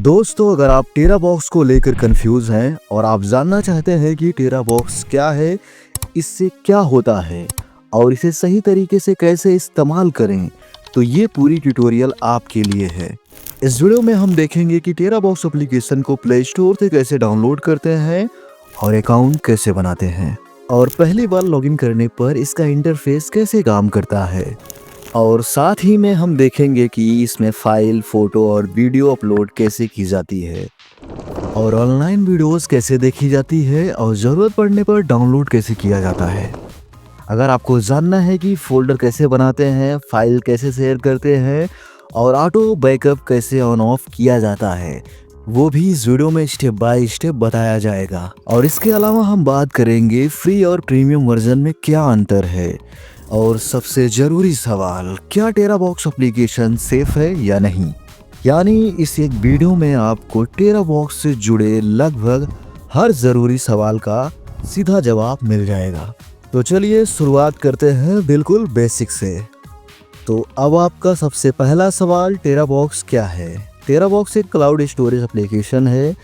दोस्तों, अगर आप टेरा बॉक्स को लेकर कंफ्यूज हैं और आप जानना चाहते हैं कि टेरा बॉक्स क्या है, इससे क्या होता है और इसे सही तरीके से कैसे इस्तेमाल करें, तो ये पूरी ट्यूटोरियल आपके लिए है। इस वीडियो में हम देखेंगे कि टेरा बॉक्स एप्लीकेशन को प्ले स्टोर से कैसे डाउनलोड करते हैं और अकाउंट कैसे बनाते हैं, और पहली बार लॉगिन करने पर इसका इंटरफेस कैसे काम करता है, और साथ ही में हम देखेंगे कि इसमें फाइल, फोटो और वीडियो अपलोड कैसे की जाती है और ऑनलाइन वीडियोस कैसे देखी जाती है और ज़रूरत पड़ने पर डाउनलोड कैसे किया जाता है। अगर आपको जानना है कि फोल्डर कैसे बनाते हैं, फाइल कैसे शेयर करते हैं और ऑटो बैकअप कैसे ऑन ऑफ किया जाता है, वो भी इस वीडियो में स्टेप बाय स्टेप बताया जाएगा। और इसके अलावा हम बात करेंगे फ्री और प्रीमियम वर्जन में क्या अंतर है, और सबसे ज़रूरी सवाल, क्या टेरा बॉक्स एप्लीकेशन सेफ है या नहीं। यानी इस एक वीडियो में आपको टेरा बॉक्स से जुड़े लगभग हर ज़रूरी सवाल का सीधा जवाब मिल जाएगा। तो चलिए शुरुआत करते हैं बिल्कुल बेसिक से। तो अब आपका सबसे पहला सवाल, टेरा बॉक्स क्या है। टेरा बॉक्स एक क्लाउड स्टोरेज एप्लीकेशन है।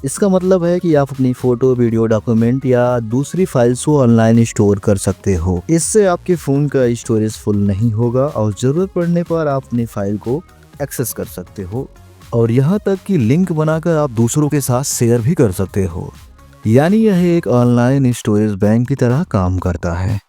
इसका मतलब है कि आप अपनी फ़ोटो, वीडियो, डॉक्यूमेंट या दूसरी फाइल्स को ऑनलाइन स्टोर कर सकते हो। इससे आपके फ़ोन का स्टोरेज फुल नहीं होगा और ज़रूरत पड़ने पर आप अपनी फाइल को एक्सेस कर सकते हो, और यहाँ तक कि लिंक बनाकर आप दूसरों के साथ शेयर भी कर सकते हो। यानी यह एक ऑनलाइन स्टोरेज बैंक की तरह काम करता है।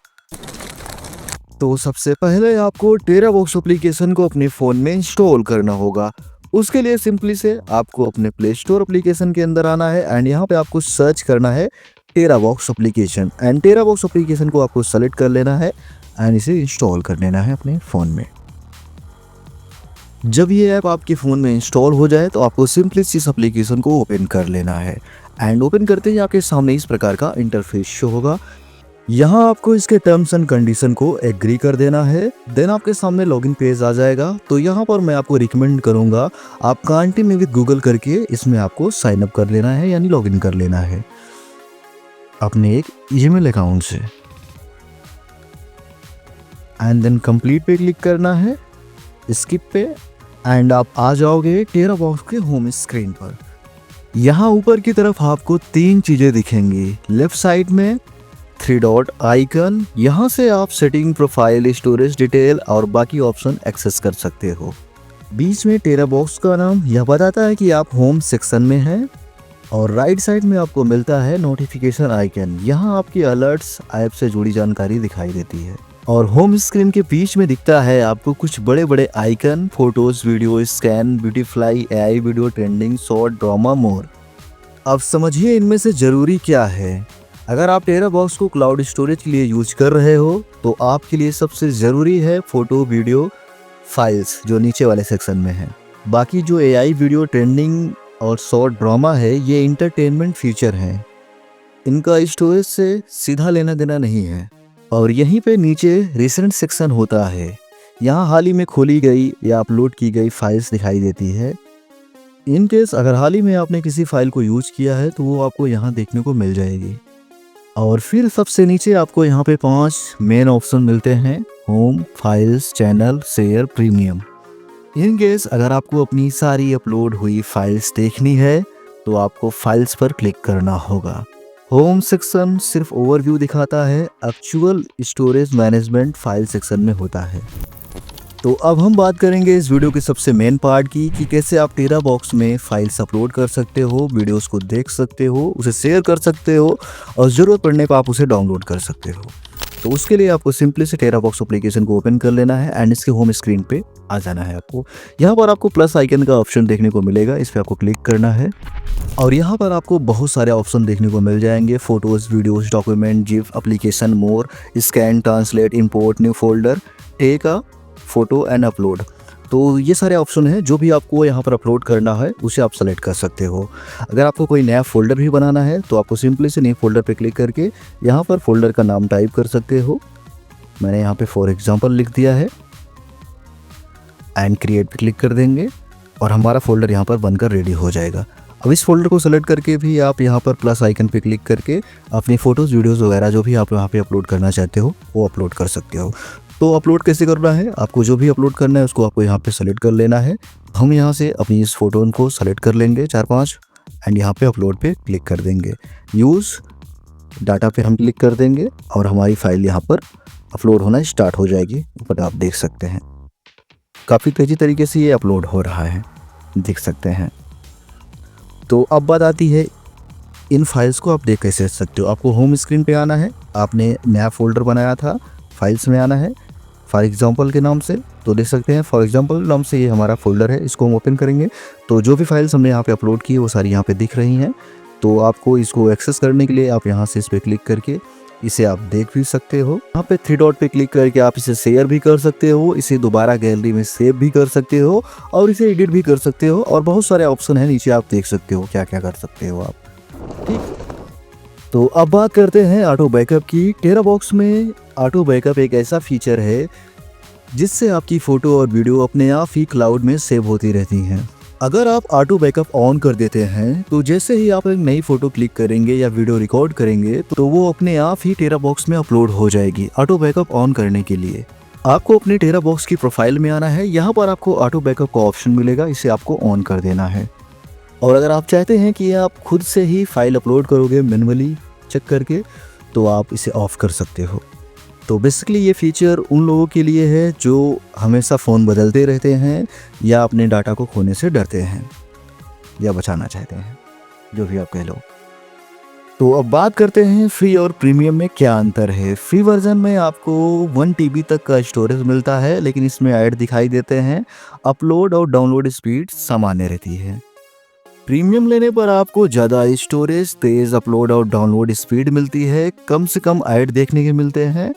तो सबसे पहले आपको टेरा बॉक्स एप्लीकेशन को अपने फ़ोन में इंस्टॉल करना होगा। उसके लिए सिंपली से आपको अपने प्ले स्टोर एप्लीकेशन के अंदर आना है एंड यहाँ पे आपको सर्च करना है Terabox application, and Terabox application को आपको सेलेक्ट कर लेना है एंड इसे इंस्टॉल कर लेना है अपने फ़ोन में। जब ये ऐप आपके फ़ोन में इंस्टॉल हो जाए तो आपको सिंपली इस एप्लीकेशन को ओपन कर लेना है, एंड ओपन करते ही आपके सामने इस प्रकार का इंटरफेस शो होगा। यहाँ आपको इसके टर्म्स एंड कंडीशन को एग्री कर देना है। देन आपके सामने लॉगिन पेज आ जाएगा। तो यहाँ पर मैं आपको रिकमेंड करूँगा आप कंटिन्यू विद गूगल करके इसमें आपको साइन अप कर लेना है, यानी लॉगिन कर लेना है अपने एक ईमेल अकाउंट से, एंड देन कंप्लीट पे क्लिक करना है, स्किप पे, एंड आप आ जाओगे टेरा बॉक्स के होम स्क्रीन पर। यहाँ ऊपर की तरफ आपको 3 चीज़ें दिखेंगी। लेफ्ट साइड में 3 डॉट आइकन, यहाँ से आप सेटिंग, प्रोफाइल, स्टोरेज डिटेल और बाकी ऑप्शन एक्सेस कर सकते हो। बीच में टेरा बॉक्स का नाम यह बताता है कि आप होम सेक्शन में हैं, और राइट साइड में आपको मिलता है नोटिफिकेशन आइकन। यहाँ आपकी अलर्ट्स, ऐप से जुड़ी जानकारी दिखाई देती है, और होम स्क्रीन के बीच में दिखता है आपको कुछ बड़े बड़े icon, photos, videos, scan, beautify, AI video, trending, short, drama, more. अब समझिए इनमें से ज़रूरी क्या है। अगर आप टेरा बॉक्स को क्लाउड स्टोरेज के लिए यूज कर रहे हो तो आपके लिए सबसे ज़रूरी है फ़ोटो, वीडियो, फाइल्स, जो नीचे वाले सेक्शन में है। बाकी जो एआई वीडियो, ट्रेंडिंग और शॉर्ट, ड्रामा है, ये इंटरटेनमेंट फीचर हैं। इनका स्टोरेज से सीधा लेना देना नहीं है। और यहीं पे नीचे रिसेंट सेक्शन होता है। यहाँ हाल ही में खोली गई या अपलोड की गई फाइल्स दिखाई देती है। इन केस अगर हाल ही में आपने किसी फाइल को यूज किया है तो वो आपको यहाँ देखने को मिल जाएगी। और फिर सबसे नीचे आपको यहाँ पे 5 मेन ऑप्शन मिलते हैं: home, files, channel, share, premium. In case अगर आपको अपनी सारी अपलोड हुई फाइल्स देखनी है तो आपको फाइल्स पर क्लिक करना होगा। होम सेक्शन सिर्फ ओवरव्यू दिखाता है, actual storage management file section में होता है। तो अब हम बात करेंगे इस वीडियो के सबसे मेन पार्ट की, कि कैसे आप टेरा बॉक्स में फाइल्स अपलोड कर सकते हो, वीडियोस को देख सकते हो, उसे शेयर कर सकते हो, और ज़रूरत पड़ने पर आप उसे डाउनलोड कर सकते हो। तो उसके लिए आपको सिंपली से टेरा बॉक्स एप्लीकेशन को ओपन कर लेना है एंड इसके होम स्क्रीन पे आ जाना है। आपको यहाँ पर आपको प्लस आइकन का ऑप्शन देखने को मिलेगा, इस पर आपको क्लिक करना है, और यहाँ पर आपको बहुत सारे ऑप्शन देखने को मिल जाएंगे: photos, videos, document, GIF, application, more, scan, translate, import, new folder, take a photo and upload. तो ये सारे ऑप्शन हैं। जो भी आपको यहाँ पर अपलोड करना है उसे आप सेलेक्ट कर सकते हो। अगर आपको कोई नया फोल्डर भी बनाना है तो आपको सिंपली से न्यू फोल्डर पे क्लिक करके यहाँ पर फोल्डर का नाम टाइप कर सकते हो। मैंने यहाँ पे फॉर एग्जांपल लिख दिया है, एंड क्रिएट पे क्लिक कर देंगे और हमारा फोल्डर यहाँ पर बनकर रेडी हो जाएगा। अब इस फोल्डर को सेलेक्ट करके भी आप यहाँ पर प्लस आइकन पे क्लिक करके अपनी फ़ोटोज़, वीडियोज़ वगैरह जो भी आप यहाँ पे अपलोड करना चाहते हो वो अपलोड कर सकते हो। तो अपलोड कैसे करना है, आपको जो भी अपलोड करना है उसको आपको यहाँ पे सेलेक्ट कर लेना है। हम यहाँ से अपनी इस फ़ोटो को सेलेक्ट कर लेंगे 4-5 एंड यहाँ पे अपलोड पे क्लिक कर देंगे। यूज़ डाटा पे हम क्लिक कर देंगे और हमारी फ़ाइल यहाँ पर अपलोड होना स्टार्ट हो जाएगी। ऊपर आप देख सकते हैं काफ़ी तेज़ी तरीके से ये अपलोड हो रहा है, देख सकते हैं। तो अब बात आती है इन फाइल्स को आप देख कैसे सकते हो। आपको होम स्क्रीन पे आना है, आपने नया फ़ोल्डर बनाया था, फाइल्स में आना है फॉर एग्जांपल के नाम से। तो देख सकते हैं फॉर एग्जांपल नाम से ये हमारा फ़ोल्डर है, इसको हम ओपन करेंगे तो जो भी फाइल्स हमने यहाँ पे अपलोड की है वो सारी यहाँ पे दिख रही हैं। तो आपको इसको एक्सेस करने के लिए आप यहाँ से इस पर क्लिक करके इसे आप देख भी सकते हो। यहाँ पे 3 डॉट पे क्लिक करके आप इसे शेयर भी कर सकते हो, इसे दोबारा गैलरी में सेव भी कर सकते हो और इसे एडिट भी कर सकते हो। और बहुत सारे ऑप्शन हैं नीचे, आप देख सकते हो क्या क्या कर सकते हो आप। ठीक, तो अब बात करते हैं ऑटो बैकअप की। टेराबॉक्स में ऑटो बैकअप एक ऐसा फीचर है जिससे आपकी फ़ोटो और वीडियो अपने आप ही क्लाउड में सेव होती रहती हैं। अगर आप ऑटो बैकअप ऑन कर देते हैं तो जैसे ही आप एक नई फ़ोटो क्लिक करेंगे या वीडियो रिकॉर्ड करेंगे तो वो अपने आप ही टेराबॉक्स में अपलोड हो जाएगी। ऑटो बैकअप ऑन करने के लिए आपको अपने टेराबॉक्स की प्रोफाइल में आना है, यहाँ पर आपको ऑटो बैकअप का ऑप्शन मिलेगा, इसे आपको ऑन कर देना है। और अगर आप चाहते हैं कि आप खुद से ही फाइल अपलोड करोगे मैन्युअली चेक करके तो आप इसे ऑफ़ कर सकते हो। तो बेसिकली ये फीचर उन लोगों के लिए है जो हमेशा फ़ोन बदलते रहते हैं या अपने डाटा को खोने से डरते हैं या बचाना चाहते हैं, जो भी आप कह लो। तो अब बात करते हैं फ्री और प्रीमियम में क्या अंतर है। फ्री वर्जन में आपको 1 TB तक का स्टोरेज मिलता है, लेकिन इसमें ऐड दिखाई देते हैं, अपलोड और डाउनलोड स्पीड सामान्य रहती है। प्रीमियम लेने पर आपको ज़्यादा स्टोरेज, तेज़ अपलोड और डाउनलोड स्पीड मिलती है, कम से कम ऐड देखने के मिलते हैं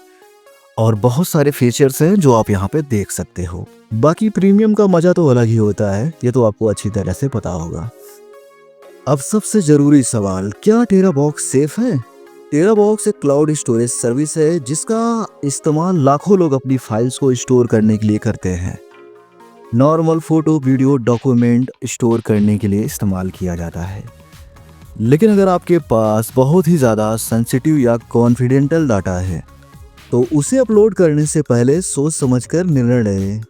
और बहुत सारे फीचर्स हैं जो आप यहाँ पे देख सकते हो। बाकी प्रीमियम का मज़ा तो अलग ही होता है, ये तो आपको अच्छी तरह से पता होगा। अब सबसे ज़रूरी सवाल, क्या टेराबॉक्स सेफ है? टेराबॉक्स एक क्लाउड स्टोरेज सर्विस है जिसका इस्तेमाल लाखों लोग अपनी फाइल्स को स्टोर करने के लिए करते हैं। Normal photo, video, document store करने के लिए इस्तेमाल किया जाता है। लेकिन अगर आपके पास बहुत ही ज़्यादा सेंसिटिव या कॉन्फिडेंशियल डाटा है तो उसे अपलोड करने से पहले सोच समझकर निर्णय लें।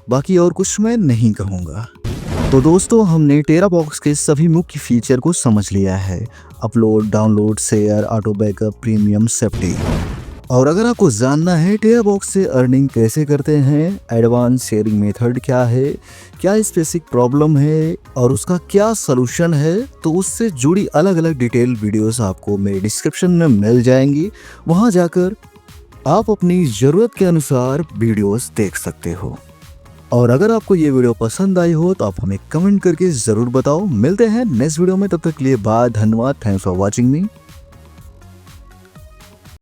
बाकी और कुछ मैं नहीं कहूँगा। तो दोस्तों, हमने टेराबॉक्स के सभी मुख्य फीचर को समझ लिया है: upload, download, share, auto backup, premium, safety. और अगर आपको जानना है टेराबॉक्स से अर्निंग कैसे करते हैं, एडवांस शेयरिंग मेथड क्या है, क्या स्पेसिफिक प्रॉब्लम है और उसका क्या सलूशन है, तो उससे जुड़ी अलग अलग डिटेल वीडियोस आपको मेरे डिस्क्रिप्शन में मिल जाएंगी। वहां जाकर आप अपनी ज़रूरत के अनुसार वीडियोस देख सकते हो। और अगर आपको ये वीडियो पसंद आई हो तो आप हमें कमेंट करके ज़रूर बताओ। मिलते हैं नेक्स्ट वीडियो में, तब तक के लिए बाय, धन्यवाद, थैंक्स फॉर वॉचिंग मी।